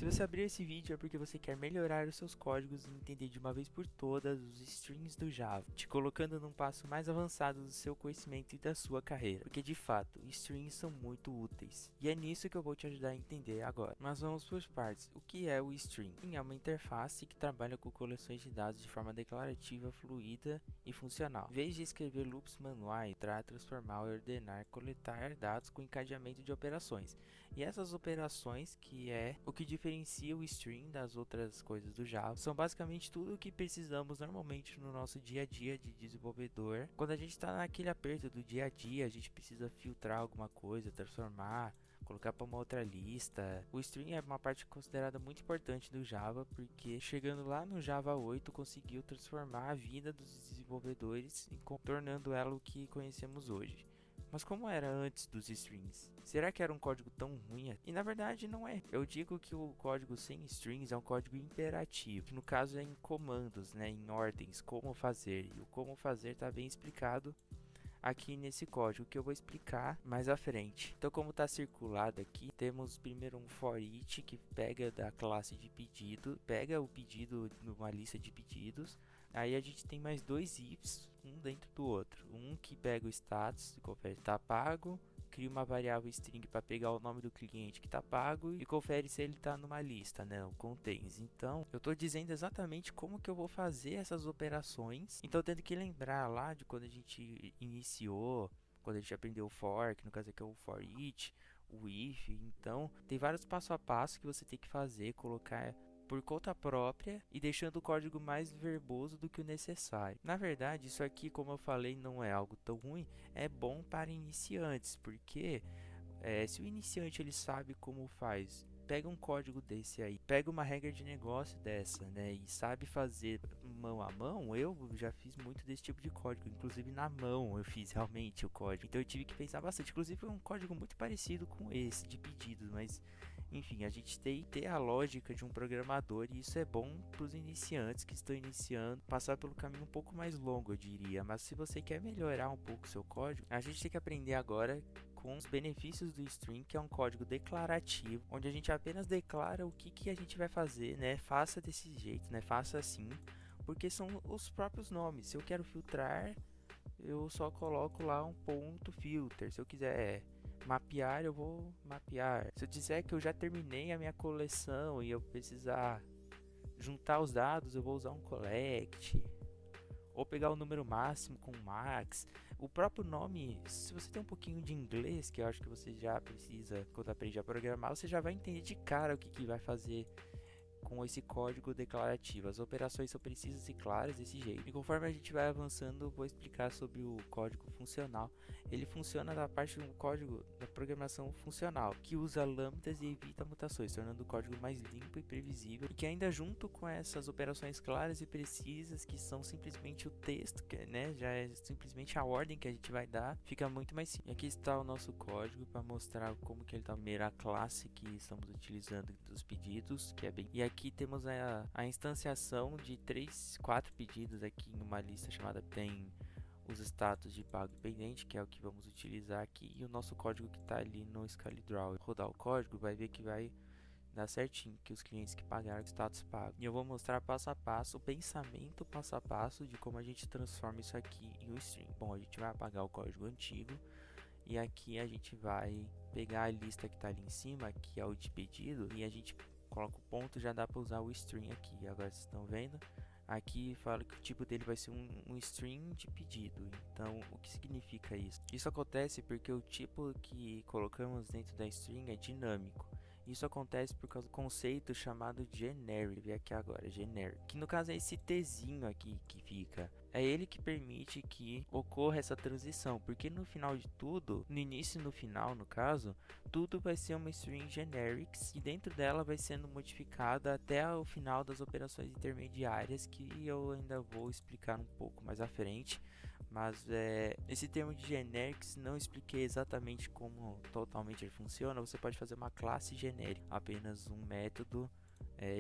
Se você abrir esse vídeo é porque você quer melhorar os seus códigos e entender de uma vez por todas os strings do Java, te colocando num passo mais avançado do seu conhecimento e da sua carreira, porque de fato, strings são muito úteis. E é nisso que eu vou te ajudar a entender agora. Mas vamos por partes. O que é o string? É uma interface que trabalha com coleções de dados de forma declarativa, fluida e funcional. Em vez de escrever loops manuais, transformar, ordenar, coletar dados com encadeamento de operações. E essas operações, que é o que diferencia o string das outras coisas do Java, são basicamente tudo o que precisamos normalmente no nosso dia a dia de desenvolvedor. Quando a gente está naquele aperto do dia a dia, a gente precisa filtrar alguma coisa, transformar, colocar para uma outra lista. O string é uma parte considerada muito importante do Java, porque chegando lá no Java 8 conseguiu transformar a vida dos desenvolvedores e tornando ela o que conhecemos hoje. Mas como era antes dos strings? Será que era um código tão ruim? E na verdade não é. Eu digo que o código sem strings é um código imperativo, que no caso é em comandos, né, em ordens, como fazer. E o como fazer está bem explicado aqui nesse código, que eu vou explicar mais à frente. Então, como está circulado aqui, temos primeiro um for each que pega da classe de pedido, pega o pedido numa lista de pedidos. Aí a gente tem mais dois ifs, um dentro do outro. Um que pega o status, confere se está pago, cria uma variável string para pegar o nome do cliente que está pago e confere se ele está numa lista, né, o contains. Então, eu estou dizendo exatamente como que eu vou fazer essas operações. Então, tendo que lembrar lá de quando a gente iniciou, quando a gente aprendeu o for, que no caso aqui é o for each, o if. Então, tem vários passo a passo que você tem que fazer, colocar por conta própria e deixando o código mais verboso do que o necessário. Na verdade, isso aqui, como eu falei, não é algo tão ruim, é bom para iniciantes, porque se o iniciante ele sabe como faz, pega um código desse aí, pega uma regra de negócio dessa, né, e sabe fazer mão a mão. Eu já fiz muito desse tipo de código, inclusive na mão eu fiz realmente o código, então eu tive que pensar bastante. Inclusive é um código muito parecido com esse de pedidos, mas enfim, a gente tem que ter a lógica de um programador, e isso é bom para os iniciantes que estão iniciando, passar pelo caminho um pouco mais longo, eu diria. Mas se você quer melhorar um pouco o seu código, a gente tem que aprender agora com os benefícios do string, que é um código declarativo, onde a gente apenas declara o que a gente vai fazer, né? Faça desse jeito, né? Faça assim, porque são os próprios nomes. Se eu quero filtrar, eu só coloco lá um ponto filter. Se eu quiser mapear, eu vou mapear. Se eu disser que eu já terminei a minha coleção e eu precisar juntar os dados, eu vou usar um collect. Ou pegar o número máximo com max. O próprio nome, se você tem um pouquinho de inglês, que eu acho que você já precisa quando aprende a programar, você já vai entender de cara o que vai fazer com esse código declarativo. As operações são precisas e claras desse jeito. E conforme a gente vai avançando, eu vou explicar sobre o código funcional. Ele funciona na parte do código da programação funcional, que usa lambdas e evita mutações, tornando o código mais limpo e previsível, e que ainda junto com essas operações claras e precisas, que são simplesmente o texto, que, né, já é simplesmente a ordem que a gente vai dar, fica muito mais simples. E aqui está o nosso código para mostrar como que ele está. A primeira classe que estamos utilizando dos pedidos, que é bem... E aqui temos a instanciação de 4 pedidos aqui em uma lista chamada, tem os status de pago e pendente, que é o que vamos utilizar aqui, e o nosso código que está ali no ScaleDraw. Rodar o código, vai ver que vai dar certinho, que os clientes que pagaram o status pago. E eu vou mostrar passo a passo, o pensamento passo a passo de como a gente transforma isso aqui em um string. Bom, a gente vai apagar o código antigo, e aqui a gente vai pegar a lista que está ali em cima, que é o de pedido, e a gente coloca o ponto, já dá para usar o string aqui. Agora vocês estão vendo? Aqui fala que o tipo dele vai ser um string de pedido. Então, o que significa isso? Isso acontece porque o tipo que colocamos dentro da string é dinâmico. Isso acontece por causa do conceito chamado generic. Vou ver aqui agora, generic, que no caso é esse tzinho aqui que fica. É ele que permite que ocorra essa transição, porque no final de tudo, no início e no final, no caso, tudo vai ser uma string generics, e dentro dela vai sendo modificada até o final das operações intermediárias, que eu ainda vou explicar um pouco mais à frente. Mas esse termo de generics não expliquei exatamente como totalmente ele funciona. Você pode fazer uma classe genérica, apenas um método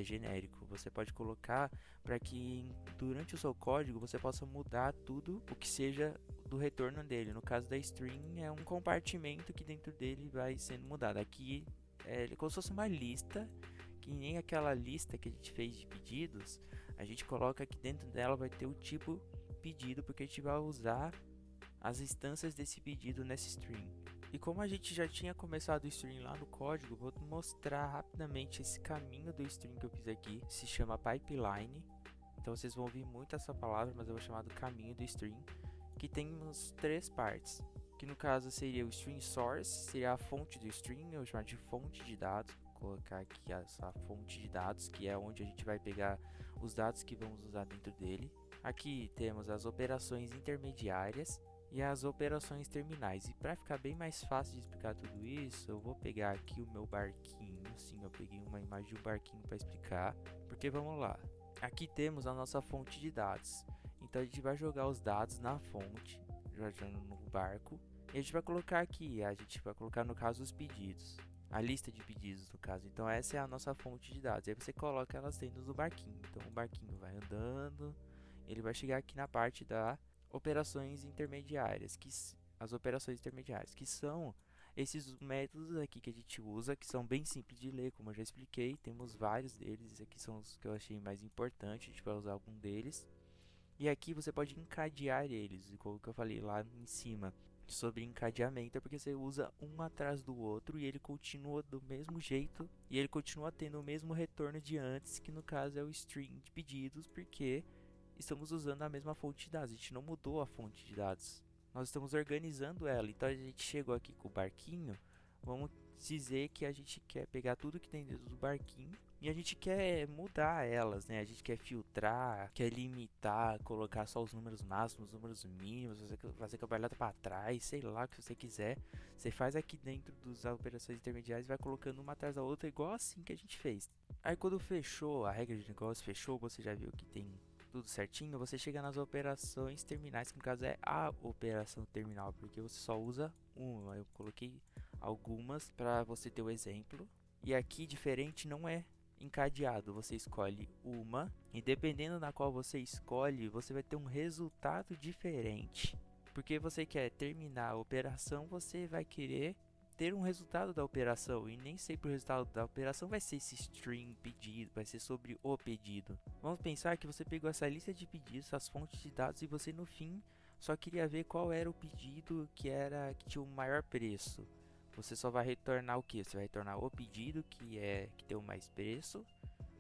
genérico. Você pode colocar para que durante o seu código você possa mudar tudo o que seja do retorno dele. No caso da string, é um compartimento que dentro dele vai sendo mudado. Aqui é como se fosse uma lista que nem aquela lista que a gente fez de pedidos, a gente coloca aqui dentro dela vai ter o tipo pedido, porque a gente vai usar as instâncias desse pedido nessa string. E como a gente já tinha começado o string lá no código, vou mostrar rapidamente esse caminho do string que eu fiz aqui. Se chama pipeline. Então vocês vão ouvir muito essa palavra, mas eu vou chamar do caminho do string, que tem umas 3 partes. Que no caso seria o string source, seria a fonte do string, eu vou chamar de fonte de dados. Vou colocar aqui essa fonte de dados, que é onde a gente vai pegar os dados que vamos usar dentro dele. Aqui temos as operações intermediárias e as operações terminais. E para ficar bem mais fácil de explicar tudo isso, eu vou pegar aqui o meu barquinho. Sim, eu peguei uma imagem de um barquinho para explicar. Porque vamos lá. Aqui temos a nossa fonte de dados. Então a gente vai jogar os dados na fonte, jogando no barco. E a gente vai colocar aqui, a gente vai colocar no caso os pedidos. A lista de pedidos no caso. Então essa é a nossa fonte de dados. Aí você coloca elas dentro do barquinho. Então o barquinho vai andando. Ele vai chegar aqui na parte da operações intermediárias, as operações intermediárias, que são esses métodos aqui que a gente usa, que são bem simples de ler, como eu já expliquei, temos vários deles, esses aqui são os que eu achei mais importantes, a gente vai usar algum deles. E aqui você pode encadear eles, como que eu falei lá em cima sobre encadeamento, é porque você usa um atrás do outro e ele continua do mesmo jeito e ele continua tendo o mesmo retorno de antes, que no caso é o string de pedidos, porque estamos usando a mesma fonte de dados, a gente não mudou a fonte de dados, nós estamos organizando ela. Então a gente chegou aqui com o barquinho, vamos dizer que a gente quer pegar tudo que tem dentro do barquinho e a gente quer mudar elas, né? A gente quer filtrar, quer limitar, colocar só os números máximos, os números mínimos, fazer cambalhota para trás, sei lá o que você quiser. Você faz aqui dentro das operações intermediárias e vai colocando uma atrás da outra, igual assim que a gente fez. Aí quando fechou, a regra de negócio fechou, você já viu que tem tudo certinho, você chega nas operações terminais, que no caso é a operação terminal, porque você só usa uma. Eu coloquei algumas para você ter o exemplo. E aqui diferente não é encadeado, você escolhe uma e dependendo da qual você escolhe, você vai ter um resultado diferente. Porque você quer terminar a operação, você vai querer ter um resultado da operação, e nem sempre o resultado da operação vai ser esse string pedido, vai ser sobre o pedido. Vamos pensar que você pegou essa lista de pedidos, as fontes de dados, e você no fim só queria ver qual era o pedido que tinha o maior preço. Você só vai retornar o que? Você vai retornar o pedido que tem o mais preço,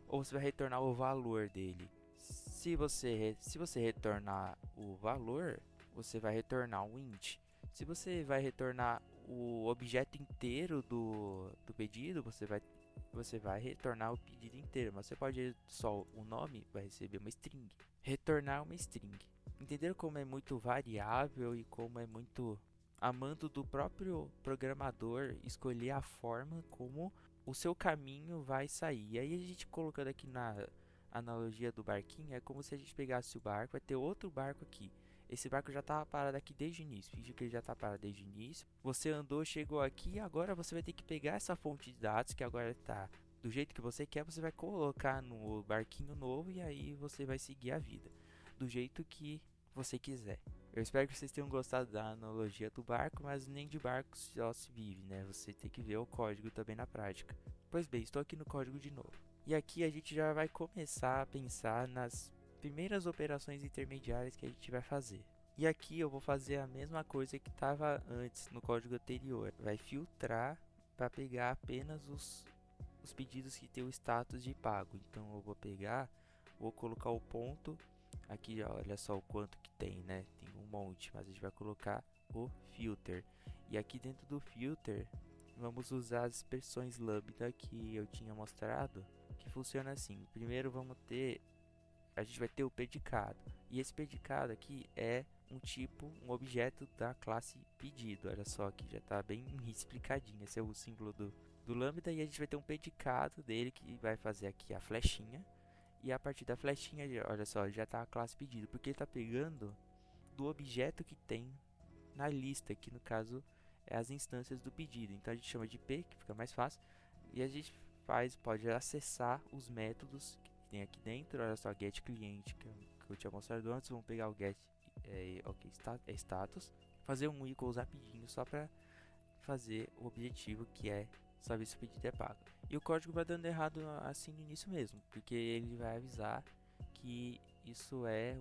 ou você vai retornar o valor dele. Se você retornar o valor, você vai retornar um int. Se você vai retornar o objeto inteiro do pedido, você vai retornar o pedido inteiro, mas você pode só o nome, vai receber uma string. Retornar uma string. Entenderam como é muito variável e como é muito a mando do próprio programador escolher a forma como o seu caminho vai sair. E aí a gente colocando aqui na analogia do barquinho, é como se a gente pegasse o barco, vai ter outro barco aqui. Esse barco já estava parado aqui desde o início, finge que ele já está parado desde o início. Você andou, chegou aqui, agora você vai ter que pegar essa fonte de dados que agora está do jeito que você quer, você vai colocar no barquinho novo e aí você vai seguir a vida do jeito que você quiser. Eu espero que vocês tenham gostado da analogia do barco, mas nem de barco só se vive, né? Você tem que ver o código também na prática. Pois bem, estou aqui no código de novo. E aqui a gente já vai começar a pensar nas primeiras operações intermediárias que a gente vai fazer. E aqui eu vou fazer a mesma coisa que estava antes no código anterior. Vai filtrar para pegar apenas os pedidos que tem o status de pago. Então eu vou colocar o ponto. Aqui olha só o quanto que tem, né? Tem um monte, mas a gente vai colocar o filter. E aqui dentro do filter vamos usar as expressões lambda que eu tinha mostrado, que funciona assim. Primeiro a gente vai ter o predicado. E esse predicado aqui é um objeto da classe pedido. Olha só, aqui já está bem explicadinho. Esse é o símbolo do lambda, e a gente vai ter um predicado dele que vai fazer aqui a flechinha. E a partir da flechinha, olha só, já está a classe pedido, porque ele está pegando do objeto que tem na lista, que no caso é as instâncias do pedido. Então a gente chama de P, que fica mais fácil, e a gente pode acessar os métodos que tem aqui dentro. Olha só, get cliente, que eu tinha mostrado antes. Vamos pegar o get status, fazer um equals rapidinho só para fazer o objetivo, que é saber se o pedido é pago. E o código vai dando errado assim no início mesmo, porque ele vai avisar que isso é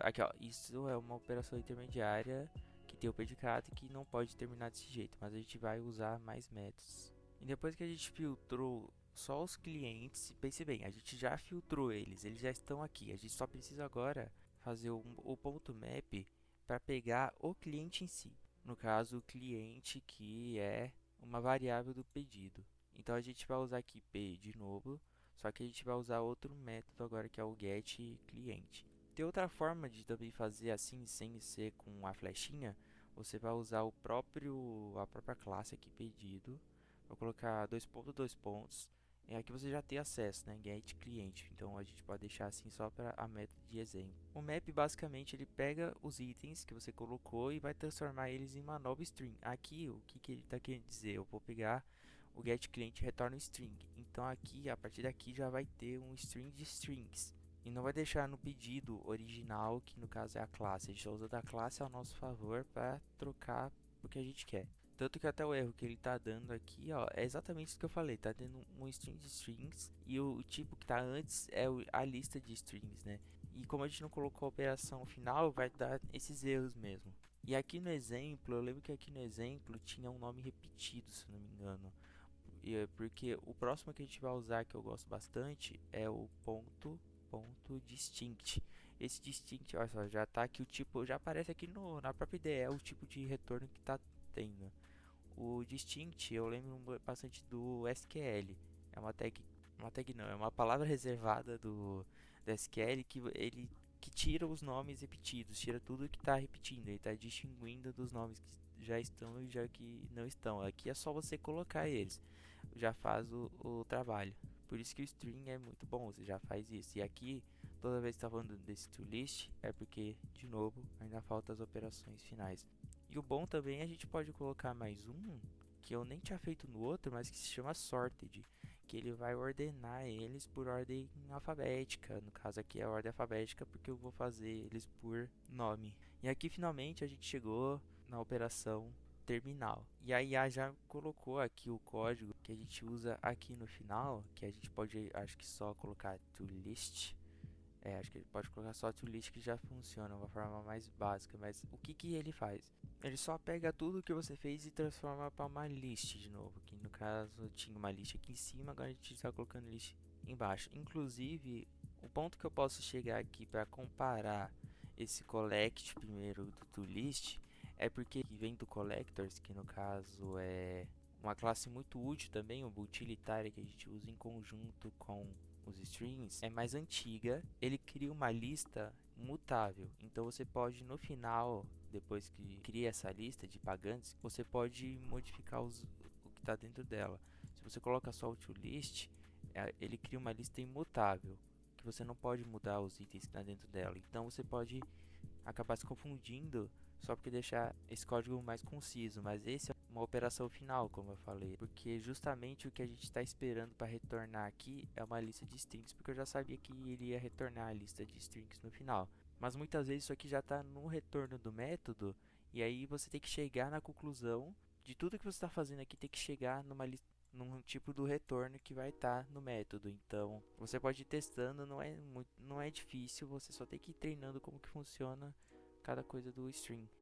aqui ó, isso é uma operação intermediária que tem o predicado e que não pode terminar desse jeito, mas a gente vai usar mais métodos. E depois que a gente filtrou só os clientes, pense bem, a gente já filtrou eles já estão aqui, a gente só precisa agora fazer o ponto map para pegar o cliente em si. No caso, o cliente que é uma variável do pedido. Então a gente vai usar aqui p de novo, só que a gente vai usar outro método agora que é o getClient. Tem outra forma de também fazer assim sem ser com a flechinha. Você vai usar a própria classe aqui pedido. Vou colocar dois pontos, dois pontos. E aqui você já tem acesso, né? Get cliente. Então a gente pode deixar assim só para a método de exemplo. O map basicamente ele pega os itens que você colocou e vai transformar eles em uma nova string. Aqui o que ele está querendo dizer? Eu vou pegar o get cliente retorna um string. Então aqui a partir daqui já vai ter um string de strings. E não vai deixar no pedido original, que no caso é a classe. A gente usa da classe ao nosso favor para trocar o que a gente quer. Tanto que até o erro que ele tá dando aqui, ó, é exatamente isso que eu falei. Tá tendo um string de strings e o tipo que tá antes é a lista de strings, né? E como a gente não colocou a operação final, vai dar esses erros mesmo. E aqui no exemplo, eu lembro que aqui no exemplo tinha um nome repetido, se não me engano. Porque o próximo que a gente vai usar, que eu gosto bastante, é o ponto distinct. Esse distinct, olha só, já tá aqui o tipo, já aparece aqui na própria ideia, é o tipo de retorno que tá tendo. O distinct eu lembro bastante do SQL. É uma tag não, é uma palavra reservada do SQL que tira os nomes repetidos, tira tudo que está repetindo, ele está distinguindo dos nomes que já estão e já que não estão. Aqui é só você colocar eles, já faz o trabalho. Por isso que o string é muito bom, você já faz isso. E aqui, toda vez que está falando desse toList, é porque, de novo, ainda faltam as operações finais. E o bom também a gente pode colocar mais um que eu nem tinha feito no outro, mas que se chama sorted, que ele vai ordenar eles por ordem alfabética. No caso aqui é a ordem alfabética porque eu vou fazer eles por nome. E aqui finalmente a gente chegou na operação terminal. E a IA já colocou aqui o código que a gente usa aqui no final, que a gente pode, acho que só colocar toList. Acho que ele pode colocar só toList que já funciona, uma forma mais básica, mas o que ele faz? Ele só pega tudo que você fez e transforma para uma list de novo, que no caso tinha uma list aqui em cima, agora a gente está colocando list embaixo. Inclusive, o ponto que eu posso chegar aqui para comparar esse collect primeiro do toList é porque vem do collectors, que no caso é uma classe muito útil também, uma utilitária que a gente usa em conjunto com os strings, é mais antiga. Ele cria uma lista mutável, então você pode no final, depois que cria essa lista de pagantes, você pode modificar o que está dentro dela. Se você coloca só o toList, ele cria uma lista imutável, que você não pode mudar os itens que está dentro dela, então você pode acabar se confundindo só porque deixar esse código mais conciso, mas esse é uma operação final, como eu falei, porque justamente o que a gente está esperando para retornar aqui é uma lista de strings, porque eu já sabia que iria retornar a lista de strings no final. Mas muitas vezes isso aqui já está no retorno do método, e aí você tem que chegar na conclusão de tudo que você está fazendo aqui, tem que chegar num tipo do retorno que vai estar no método. Então, você pode ir testando, não é difícil, você só tem que ir treinando como que funciona cada coisa do string.